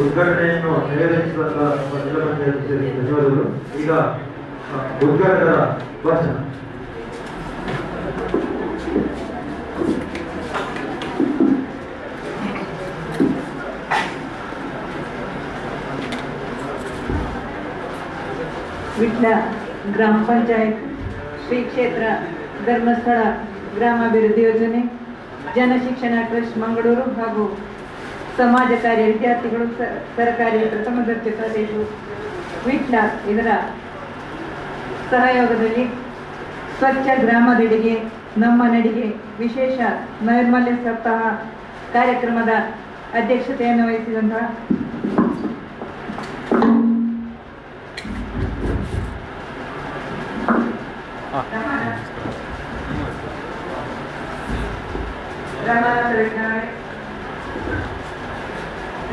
ಉದ್ಘಾಟನೆಯನ್ನು ನೆರವೇರಿಸಿದಂತಹ ನಮ್ಮ ಜಿಲ್ಲಾ ಪಂಚಾಯತ್ ಸಚಿವರು ಈಗ ಉದ್ಘಾಟಕರ ಭಾಷಣ. ವಿಟ್ಲ ಗ್ರಾಮ ಪಂಚಾಯತ್ ಶ್ರೀ ಕ್ಷೇತ್ರ ಧರ್ಮಸ್ಥಳ ಗ್ರಾಮಾಭಿವೃದ್ಧಿ ಯೋಜನೆ, ಜನಶಿಕ್ಷಣ ಟ್ರಸ್ಟ್ ಮಂಗಳೂರು ಹಾಗೂ ಸಮಾಜ ಕಾರ್ಯ ವಿದ್ಯಾರ್ಥಿಗಳು ಸರ್ಕಾರಿ ಪ್ರಥಮ ದರ್ಜೆ ಕಾಲೇಜು ವಿಟ್ಲ ಇದರ ಸಹಯೋಗದಲ್ಲಿ ಸ್ವಚ್ಛ ಗ್ರಾಮದೆಡೆಗೆ ನಮ್ಮ ನಡಿಗೆ ವಿಶೇಷ ನೈರ್ಮಲ್ಯ ಸಪ್ತಾಹ ಕಾರ್ಯಕ್ರಮದ ಅಧ್ಯಕ್ಷತೆಯನ್ನು ವಹಿಸಿದಂತಹ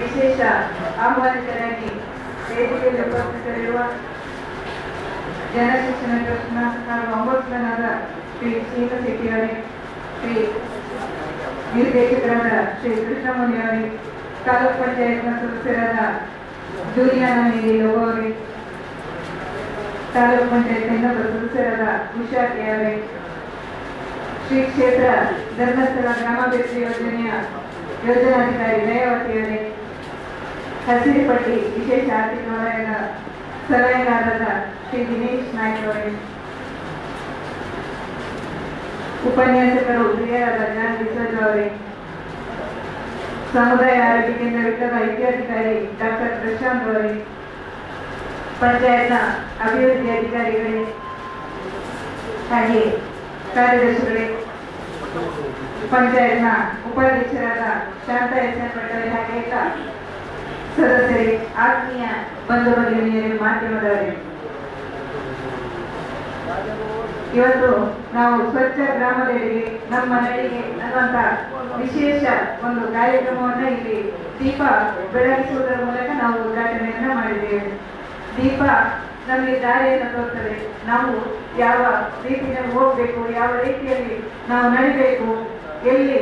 ವಿಶೇಷ ಆಹ್ವಾನಿತರಾಗಿ ವೇದಿಕೆಯಲ್ಲಿ ಉಪಸ್ಥಿತರಿರುವ ಜನಶಿಕ್ಷಣ ಟ್ರಸ್ಟ್ನ ಹಾಗೂ ಅಂಬೋತ್ಸನಾದ ಶ್ರೀ ಶ್ರೀನಿವಾಸ ಶೆಟ್ಟಿಯವರೇ, ಶ್ರೀ ನಿರ್ದೇಶಕರಾದ ಶ್ರೀ ಕೃಷ್ಣಮುನಿ ಅವರೇ, ತಾಲೂಕು ಪಂಚಾಯತ್ನ ಸದಸ್ಯರಾದ ಜೂಲಿಯಾನ ಮೇರಿ ಲೋಗೋ ಅವರೇ, ತಾಲೂಕು ಪಂಚಾಯತ್ ಇನ್ನೊಬ್ಬ ಸದಸ್ಯರಾದ ಉಷಾ ಕೆ ಅವರೇ, ಶ್ರೀ ಕ್ಷೇತ್ರ ಧರ್ಮಸ್ಥಳ ಗ್ರಾಮಾಭಿವೃದ್ಧಿ ಯೋಜನೆಯ ಯೋಜನಾಧಿಕಾರಿ ದಯಾವತಿ ಅವರೇ, ಹಸಿರುಪಟ್ಟಿ ವಿಶೇಷ ಆರ್ಥಿಕ ವಲಯದ ಸಲಹೆಗಾರರಾದ ಶ್ರೀ ದಿನೇಶ್ ನಾಯ್ಕ ಅವರೇ, ಉಪನ್ಯಾಸಕರು ಹಿರಿಯರಾದ ಜಾನ್ ಡಿಸೋಜ ಅವರೇ, ಸಮುದಾಯ ಆರೋಗ್ಯ ಕೇಂದ್ರ ವಿಟ್ಟದ ವೈದ್ಯಾಧಿಕಾರಿ ಡಾಕ್ಟರ್ ಪ್ರಶಾಂತ್ ಅವರೇ, ಪಂಚಾಯತ್ನ ಅಭಿವೃದ್ಧಿ ಅಧಿಕಾರಿಗಳೇ ಹಾಗೆ ಕಾರ್ಯದರ್ಶಿಗಳೇ, ಪಂಚಾಯತ್ನ ಉಪಾಧ್ಯಕ್ಷರಾದ ಶಾಂತ ಎಸ್ ಎನ್ ಪಟ್ಟರೆ ಹಾಗೆ ಸದಸ್ಯರೇ, ಆತ್ಮೀಯ ಬಂಧು ಭಗಿನಿಯರೇ, ಮಾಧ್ಯಮದವರೇ, ಇವತ್ತು ನಾವು ಸ್ವಚ್ಛ ಗ್ರಾಮದೆಡೆಗೆ ನಮ್ಮ ನಡಿಗೆ ಅನ್ನುವಂತ ವಿಶೇಷ ಒಂದು ಕಾರ್ಯಕ್ರಮವನ್ನ ಇಲ್ಲಿ ದೀಪ ಬೆಳಗಿಸುವುದರ ಮೂಲಕ ನಾವು ಉದ್ಘಾಟನೆಯನ್ನ ಮಾಡಿದ್ದೇವೆ. ದೀಪ ನಮಗೆ ದಾರಿಯನ್ನು ತೋರ್ತದೆ. ನಾವು ಯಾವ ರೀತಿಯಲ್ಲಿ ಹೋಗ್ಬೇಕು, ಯಾವ ರೀತಿಯಲ್ಲಿ ನಾವು ನಡಿಬೇಕು, ಎಲ್ಲಿ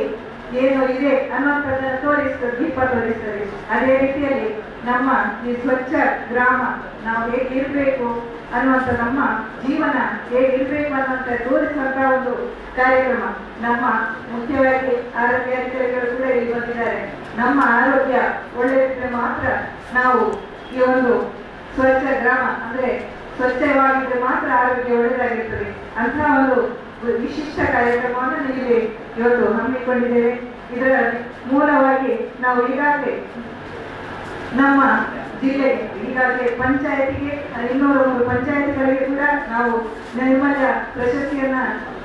ಏನು ಇದೆ ಅನ್ನುವಂಥದ್ದನ್ನು ತೋರಿಸ್ತದೆ, ದೀಪ ತೋರಿಸ್ತದೆ. ಅದೇ ರೀತಿಯಲ್ಲಿ ನಮ್ಮ ಈ ಸ್ವಚ್ಛ ಗ್ರಾಮ ನಾವು ಹೇಗಿರ್ಬೇಕು ಅನ್ನುವಂಥ, ನಮ್ಮ ಜೀವನ ಹೇಗಿರ್ಬೇಕು ಅನ್ನುವಂಥ ತೋರಿಸುವಂತಹ ಒಂದು ಕಾರ್ಯಕ್ರಮ. ನಮ್ಮ ಮುಖ್ಯವಾಗಿ ಆರೋಗ್ಯ ಅಧಿಕಾರಿಗಳು ಕೂಡ ಇಲ್ಲಿ ಬಂದಿದ್ದಾರೆ. ನಮ್ಮ ಆರೋಗ್ಯ ಒಳ್ಳೆಯದಿದ್ರೆ ಮಾತ್ರ ನಾವು ಈ ಒಂದು ಸ್ವಚ್ಛ ಗ್ರಾಮ ಅಂದ್ರೆ ಸ್ವಚ್ಛವಾಗಿದ್ರೆ ಮಾತ್ರ ಆರೋಗ್ಯ ಒಳ್ಳೆಯದಾಗಿರ್ತದೆ. ಅಂತಹ ಒಂದು ವಿಶಿಷ್ಟ ಕಾರ್ಯಕ್ರಮವನ್ನು ಇಲ್ಲಿ ಇವತ್ತು ಹಮ್ಮಿಕೊಂಡಿದ್ದೇವೆ. ಇದರಲ್ಲಿ ಮೂಲವಾಗಿ ನಾವು ಈಗಾಗಲೇ ನಮ್ಮ ಜಿಲ್ಲೆಗೆ ಈಗಾಗಲೇ ಪಂಚಾಯತಿಗೆ 203 ಪಂಚಾಯತ್ಗಳಿಗೆ ಕೂಡ ನಾವು ನೈರ್ಮಲ್ಯ ಪ್ರಶಸ್ತಿಯನ್ನ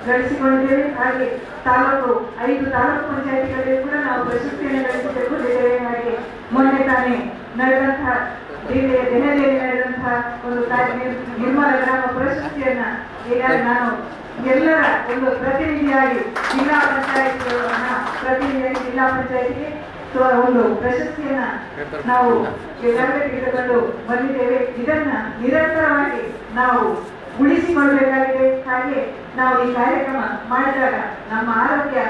ಗಳಿಸಿಕೊಂಡಿದ್ದೇವೆ. ಹಾಗೆ 5 ತಾಲೂಕು ಪಂಚಾಯತ್ಗಳಿಗೆ ಕೂಡ ನಾವು ಪ್ರಶಸ್ತಿಯನ್ನು ಗಳಿಸಿಕೊಂಡಿದ್ದೇವೆ. ಹಾಗೆ ಮೊನ್ನೆ ತಾನೇ ನಡೆದಂತಹ ದೆಹಲಿಯಲ್ಲಿ ನಡೆದಂತಹ ಒಂದು ನಿರ್ಮಲ ಗ್ರಾಮ ಪ್ರಶಸ್ತಿಯನ್ನ ಈಗಾಗಲೇ ನಾನು ಎಲ್ಲರ ಒಂದು ಪ್ರತಿನಿಧಿಯಾಗಿ ಜಿಲ್ಲಾ ಪಂಚಾಯತಿಗೆ ಒಂದು ಪ್ರಶಸ್ತಿಯನ್ನ ನಾವು ಈಗಾಗಲೇ ತೆಗೆದುಕೊಂಡು ಬಂದಿದ್ದೇವೆ. ಇದನ್ನ ನಿರಂತರವಾಗಿ ನಾವು ಉಳಿಸಿಕೊಳ್ಳಬೇಕಾಗಿದೆ. ಹಾಗೆ ನಾವು ಈ ಕಾರ್ಯಕ್ರಮ ಮಾಡಿದಾಗ ನಮ್ಮ ಆರೋಗ್ಯ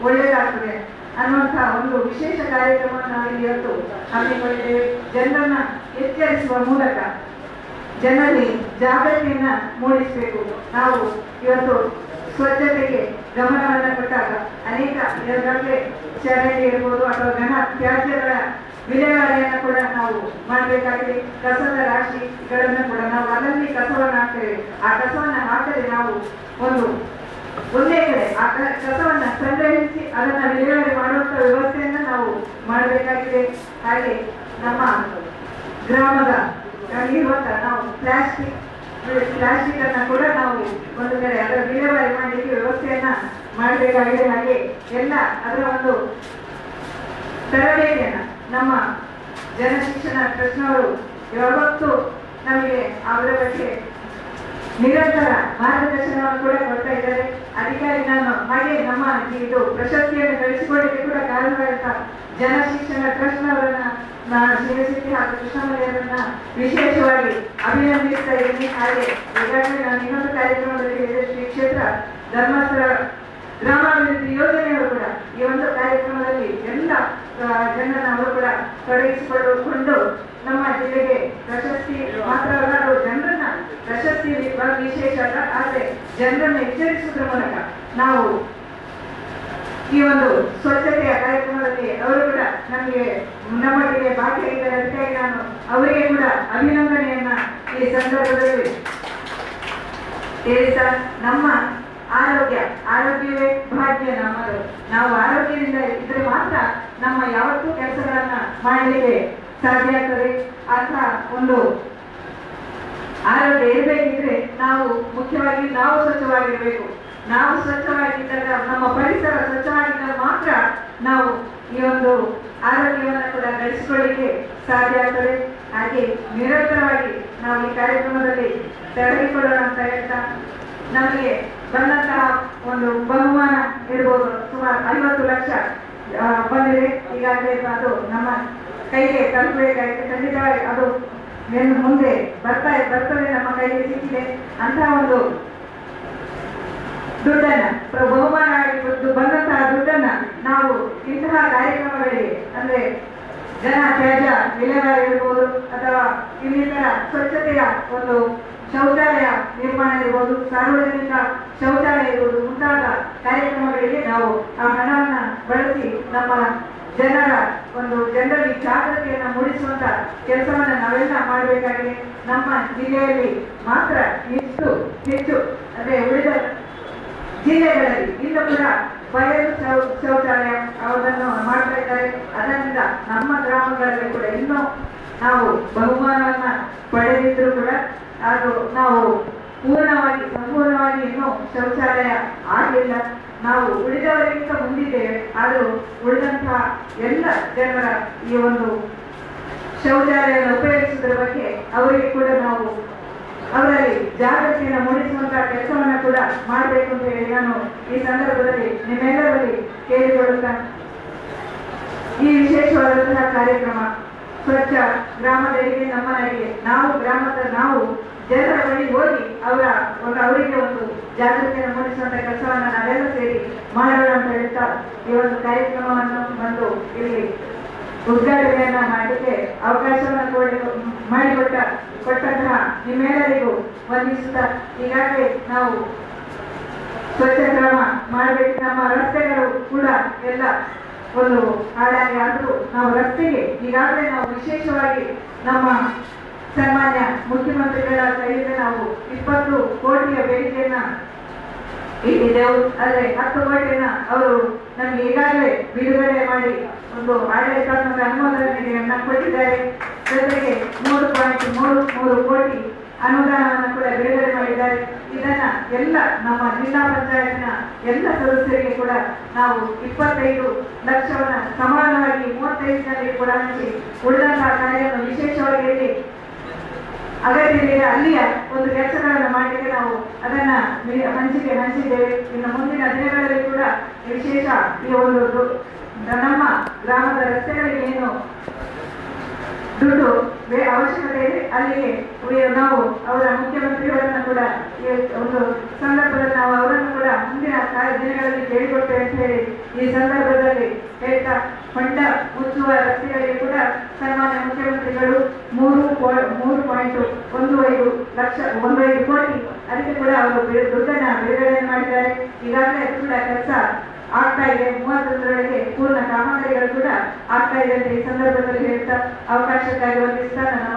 ಒಳ್ಳೆಯದಾಗ್ತದೆ ಅನ್ನುವಂತಹ ಒಂದು ವಿಶೇಷ ಕಾರ್ಯಕ್ರಮವನ್ನು ನಾವು ಇವತ್ತು ಹಮ್ಮಿಕೊಂಡಿದ್ದೇವೆ. ಜನರನ್ನ ಎಚ್ಚರಿಸುವ ಮೂಲಕ ಜನರಲ್ಲಿ ಜಾಗೃತಿಯನ್ನ ಮೂಡಿಸಬೇಕು. ನಾವು ಇವತ್ತು ಸ್ವಚ್ಛತೆಗೆ ಗಮನವನ್ನು ಕೊಟ್ಟಾಗ ಅನೇಕ ಈಗಾಗಲೇ ಚರಂಡಿ ಇರ್ಬೋದು ಅಥವಾ ಘನ ತ್ಯಾಜ್ಯಗಳ ವಿಲೇವಾರಿಯನ್ನು ಕೂಡ ನಾವು ಮಾಡಬೇಕಾಗಿದೆ. ಕಸದ ರಾಶಿಗಳನ್ನು ಕೂಡ ನಾವು ಅಲ್ಲಲ್ಲಿ ಕಸವನ್ನು ಹಾಕ್ತೇವೆ. ಆ ಕಸವನ್ನು ಹಾಕದೆ ನಾವು ಒಂದೇ ಕಡೆ ಆ ಕಸವನ್ನು ಸಂಗ್ರಹಿಸಿ ಅದನ್ನ ವಿಲೇವಾರಿ ಮಾಡುವಂತ ವ್ಯವಸ್ಥೆಯನ್ನ ನಾವು ಮಾಡಬೇಕಾಗಿದೆ. ಹಾಗೆ ನಮ್ಮ ಗ್ರಾಮದ ಇರುವಂತಹ ನಾವು ಪ್ಲಾಸ್ಟಿಕ್ ಅನ್ನ ಕೂಡ ನಾವು ಒಂದು ಕಡೆ ಅದರ ವಿಲೇವಾರಿ ಮಾಡಲಿಕ್ಕೆ ವ್ಯವಸ್ಥೆಯನ್ನ ಮಾಡಬೇಕಾಗಿದೆ. ಹಾಗೆ ಎಲ್ಲ ಅದರ ಒಂದು ತರಬೇತಿಯನ್ನ ನಮ್ಮ ಜನಶಿಕ್ಷಣ ಟ್ರಸ್ಟ್ನವರು ಯಾವತ್ತೂ ನಮಗೆ ಅದರ ಬಗ್ಗೆ ನಿರಂತರ ಮಾರ್ಗದರ್ಶನವನ್ನು ಕೂಡ ಕೊಡ್ತಾ ಇದ್ದಾರೆ. ಅಧಿಕಾರಿ ನಾನು ಹಾಗೆ ನಮ್ಮ ಇದು ಪ್ರಶಸ್ತಿಯನ್ನು ಗಳಿಸಿಕೊಳ್ಳಿಕ್ಕೆ ಕೂಡ ಕಾರಣವಾದಂತ ಜನಶಿಕ್ಷಣ ಟ್ರಸ್ಟ್ನವರನ್ನ ಶ್ರೀನಿವಾಸ ಹಾಗೂ ಕೃಷ್ಣಮೂರ್ತಿಯವರನ್ನ ವಿಶೇಷವಾಗಿ ಅಭಿನಂದಿಸ್ತಾ ಇದ್ದೀನಿ. ಹಾಗೆ ಈಗಾಗಲೇ ನಾನು ಇನ್ನೊಂದು ಕಾರ್ಯಕ್ರಮದಲ್ಲಿ ಶ್ರೀ ಕ್ಷೇತ್ರ ಧರ್ಮಸ್ಥಳ ಗ್ರಾಮಾಭಿವೃದ್ಧಿ ಯೋಜನೆಯವರು ಕೂಡ ಈ ಒಂದು ಕಾರ್ಯಕ್ರಮದಲ್ಲಿ ಎಲ್ಲ ಜನರನ್ನು ಅವರು ಕೂಡ ತೊಡಗಿಸಿಕೊಂಡು ನಮ್ಮ ಜಿಲ್ಲೆಗೆ ಪ್ರಶಸ್ತಿ ಮಾತ್ರವಲ್ಲ, ಅದು ಜನರನ್ನ ಪ್ರಶಸ್ತಿ ವಿಶೇಷ ಅಲ್ಲ, ಆದರೆ ಜನರನ್ನು ಎಚ್ಚರಿಸುವುದರ ಮೂಲಕ ನಾವು ಈ ಒಂದು ಸ್ವಚ್ಛತೆಯ ಕಾರ್ಯಕ್ರಮದಲ್ಲಿ ಅವರು ಕೂಡ ನಮ್ಮೊಟ್ಟಿಗೆ ಭಾಗಿಯಾಗಿದ್ದಾರೆ. ಅದಕ್ಕಾಗಿ ನಾನು ಅವರಿಗೆ ಕೂಡ ಅಭಿನಂದನೆಯನ್ನ ಈ ಸಂದರ್ಭದಲ್ಲಿ ತಿಳಿಸ್ತಾ, ನಮ್ಮ ಆರೋಗ್ಯವೇ ಭಾಗ್ಯ ನಮ್ಮದು. ನಾವು ಆರೋಗ್ಯದಿಂದ ಇದ್ರೆ ಮಾತ್ರ ನಮ್ಮ ಯಾವತ್ತೂ ಕೆಲಸಗಳನ್ನ ಮಾಡಲಿಕ್ಕೆ ಸಾಧ್ಯ ಆಗ್ತದೆ. ಅಂತ ಒಂದು ಆರೋಗ್ಯ ಇರಬೇಕಿದ್ರೆ ನಾವು ಮುಖ್ಯವಾಗಿ ನಾವು ಸ್ವಚ್ಛವಾಗಿರ್ಬೇಕು. ನಾವು ಸ್ವಚ್ಛವಾಗಿದ್ದಾಗ, ನಮ್ಮ ಪರಿಸರ ಸ್ವಚ್ಛವಾಗಿದ್ದಾಗ ಮಾತ್ರ ನಾವು ಈ ಒಂದು ಆರೋಗ್ಯವನ್ನು ಕೂಡ ಗಳಿಸಿಕೊಳ್ಳಿಕ್ಕೆ ಸಾಧ್ಯ ಆಗ್ತದೆ. ಹಾಗೆ ನಿರಂತರವಾಗಿ ನಾವು ಈ ಕಾರ್ಯಕ್ರಮದಲ್ಲಿ ತೊಡಗಿಕೊಳ್ಳೋಣ ಅಂತ ಹೇಳ್ತಾ, ನಮಗೆ ಬಂದಂತಹ ಒಂದು ಬಹುಮಾನ ಇರ್ಬೋದು, ಸುಮಾರು 50 ಲಕ್ಷ ಬಂದಿದೆ ಈಗಾಗಲೇ. ಅದು ನಮ್ಮ ಕೈಗೆ ತಲುಪಬೇಕಾಗಿದೆ. ಖಂಡಿತವಾಗಿ ಅದು ಮುಂದೆ ಬರ್ತದೆ, ನಮ್ಮ ಕೈಗೆ ಸಿಕ್ಕಿದೆ. ಅಂತಹ ಒಂದು ದುಡ್ಡನ್ನ, ಬಹುಮಾನ ಬಂದಂತಹ ದುಡ್ಡನ್ನ ನಾವು ಇಂತಹ ಕಾರ್ಯಕ್ರಮಗಳಿಗೆ, ಅಂದ್ರೆ ಜನ ತ್ಯಾಜ್ಯ ವಿಲೇವಾರಿ ಇರ್ಬೋದು ಅಥವಾ ಇನ್ನಿತರ ಸ್ವಚ್ಛತೆಯ ಒಂದು ಶೌಚಾಲಯ ನಿರ್ಮಾಣ ಇರ್ಬೋದು, ಸಾರ್ವಜನಿಕ ಶೌಚಾಲಯ ಇರ್ಬೋದು, ಮುಂತಾದ ಕಾರ್ಯಕ್ರಮಗಳಿಗೆ ನಾವು ಆ ಹಣವನ್ನ ಬಳಸಿ ನಮ್ಮ ಜನರಲ್ಲಿ ಜಾಗೃತಿಯನ್ನ ಮೂಡಿಸುವಂತ ಕೆಲಸವನ್ನ ನಾವೆಲ್ಲ ಮಾಡಬೇಕಾಗಿದೆ. ನಮ್ಮ ಜಿಲ್ಲೆಯಲ್ಲಿ ಮಾತ್ರ ಇಷ್ಟು ಹೆಚ್ಚು, ಅಂದ್ರೆ ಉಳಿದ ಜಿಲ್ಲೆಗಳಲ್ಲಿ ಇನ್ನೂ ಕೂಡ ಬಯಲು ಶೌಚಾಲಯ ಅವರನ್ನು ಮಾಡ್ತಾ ಇದ್ದಾರೆ. ಅದರಿಂದ ನಮ್ಮ ಗ್ರಾಮಗಳಲ್ಲಿ ಕೂಡ ಇನ್ನೂ ನಾವು ಬಹುಮಾನವನ್ನ ಪಡೆದಿದ್ರು ಕೂಡ ಅದು ನಾವು ಸಂಪೂರ್ಣವಾಗಿ ಇನ್ನೂ ಶೌಚಾಲಯ ಆಗಿಲ್ಲ. ನಾವು ಉಳಿದವರಿಗಿಂತ ಮುಂದಿದ್ದೇವೆ, ಆದರೂ ಉಳಿದಂತಹ ಎಲ್ಲ ಜನರ ಈ ಒಂದು ಶೌಚಾಲಯವನ್ನು ಉಪಯೋಗಿಸುವುದರ ಬಗ್ಗೆ ಅವರಿಗೆ ಕೂಡ ನಾವು ಅವರಲ್ಲಿ ಜಾಗೃತಿಯನ್ನು ಮೂಡಿಸುವಂತಹ ಕೆಲಸವನ್ನ ಕೂಡ ಮಾಡಬೇಕು ಅಂತ ಹೇಳಿ ನಾನು ಈ ಸಂದರ್ಭದಲ್ಲಿ ನಿಮ್ಮೆಲ್ಲರಲ್ಲಿ ಕೇಳಿಕೊಳ್ಳುತ್ತಾ, ಈ ವಿಶೇಷವಾದಂತಹ ಕಾರ್ಯಕ್ರಮ ಸ್ವಚ್ಛ ಗ್ರಾಮದಲ್ಲಿಗೆ ನಮ್ಮ ನಡಿಗೆ, ನಾವು ಜನರ ಬಳಿ ಹೋಗಿ ಅವರಿಗೆ ಒಂದು ಜಾಗೃತಿಯನ್ನು ಮೂಡಿಸುವಂತ ಕೆಲಸವನ್ನ ನಾವೆಲ್ಲ ಸೇರಿ ಮಾಡೋಣ ಅಂತ ಹೇಳ್ತಾ, ಈ ಒಂದು ಕಾರ್ಯಕ್ರಮವನ್ನು ಬಂದು ಇಲ್ಲಿ ಉದ್ಘಾಟನೆಯನ್ನ ಮಾಡಲಿಕ್ಕೆ ಅವಕಾಶವನ್ನು ಕೊಟ್ಟಂತಹ ನಿಮ್ಮೆಲ್ಲರಿಗೂ ವಂದಿಸುತ್ತಾ, ಈಗಾಗಲೇ ನಾವು ಸ್ವಚ್ಛ ಗ್ರಾಮ ಮಾಡಬೇಕು. ನಮ್ಮ ರಸ್ತೆಗಳು ಕೂಡ ಎಲ್ಲ ಒಂದು ಹಾಳಾಗಿ ಆದರೂ ನಾವು ರಸ್ತೆಗೆ ಈಗಾಗಲೇ ನಾವು ವಿಶೇಷವಾಗಿ ನಮ್ಮ ಸನ್ಮಾನ್ಯ ಮುಖ್ಯಮಂತ್ರಿಗಳ ಕೈಯಿಂದ ನಾವು 20 ಕೋಟಿಯ ಬೇಡಿಕೆಯನ್ನ ಇಟ್ಟಿದ್ದೆವು. ಆದರೆ 10 ಕೋಟಿಯನ್ನ ಅವರು ನಮಗೆ ಈಗಾಗಲೇ ಬಿಡುಗಡೆ ಮಾಡಿ ಒಂದು ಆಡಳಿತಾತ್ಮಕ ಅನುಮೋದನೆಯನ್ನ ಕೊಟ್ಟಿದ್ದಾರೆ. ಜೊತೆಗೆ 3.33 ಕೋಟಿ ಅನುದಾನವನ್ನು ಕೂಡ ಬಿಡುಗಡೆ ಮಾಡಿದ್ದಾರೆ. ಇದನ್ನ ಎಲ್ಲ ನಮ್ಮ ಜಿಲ್ಲಾ ಪಂಚಾಯತ್ನ ಎಲ್ಲ ಸದಸ್ಯರಿಗೆ ಕೂಡ ನಾವು 25 ಲಕ್ಷವನ್ನ ಸಮಾನವಾಗಿ 35 ಕೂಡ ಹಂಚಿ, ಉಳಿದಂತಹ ಕಾರ್ಯವನ್ನು ವಿಶೇಷವಾಗಿ ಅಗತ್ಯವಿದೆ ಅಲ್ಲಿಯ ಒಂದು ಕೆಲಸಗಳನ್ನು ಮಾಡಲಿಕ್ಕೆ ನಾವು ಅದನ್ನ ಹಂಚಿದ್ದೇವೆ. ಇನ್ನು ಮುಂದಿನ ದಿನಗಳಲ್ಲಿ ಕೂಡ ವಿಶೇಷ ಈ ಒಂದು ನಮ್ಮ ಗ್ರಾಮದ ರಸ್ತೆಗಳಿಗೆ ಏನು ದುಡ್ಡು ಅವಶ್ಯಕತೆ ಇದೆ ಅಲ್ಲಿಗೆ ನಾವು ಅವರ ಮುಖ್ಯಮಂತ್ರಿಯವರನ್ನು ಕೂಡ ಈ ಒಂದು ಸಂದರ್ಭದಲ್ಲಿ ನಾವು ಅವರನ್ನು ಕೂಡ ಮುಂದಿನ ದಿನಗಳಲ್ಲಿ ಕೇಳಿಕೊಡ್ತೇವೆ ಅಂತ ಹೇಳಿ ಈ ಸಂದರ್ಭದಲ್ಲಿ ಹೇಳ್ತಾ, ಹೊಂಡ ಮುಚ್ಚುವ ರಸ್ತೆಗಳಿಗೆ ಕೂಡ ಸನ್ಮಾನ್ಯ ಮುಖ್ಯಮಂತ್ರಿಗಳು 3.15 ಕೋಟಿ ಅದಕ್ಕೆ ಕೂಡ ಅವರು ದುಡ್ಡನ್ನ ಬಿಡುಗಡೆ ಮಾಡಿದ್ದಾರೆ. ಈಗಾಗಲೇ ಅದು ಕೂಡ ಕೆಲಸ ಆಗ್ತಾ ಇದೆ. 31ರೊಳಗೆ ಪೂರ್ಣ ಕಾಮಗಾರಿಗಳು ಕೂಡ ಆಗ್ತಾ ಇದೆ ಅಂತ ಈ ಸಂದರ್ಭದಲ್ಲಿ ಹೇಳ್ತಾ ಅವಕಾಶಕ್ಕಾಗಿ ವಂದಿಸ್ತಾ ನನ್ನ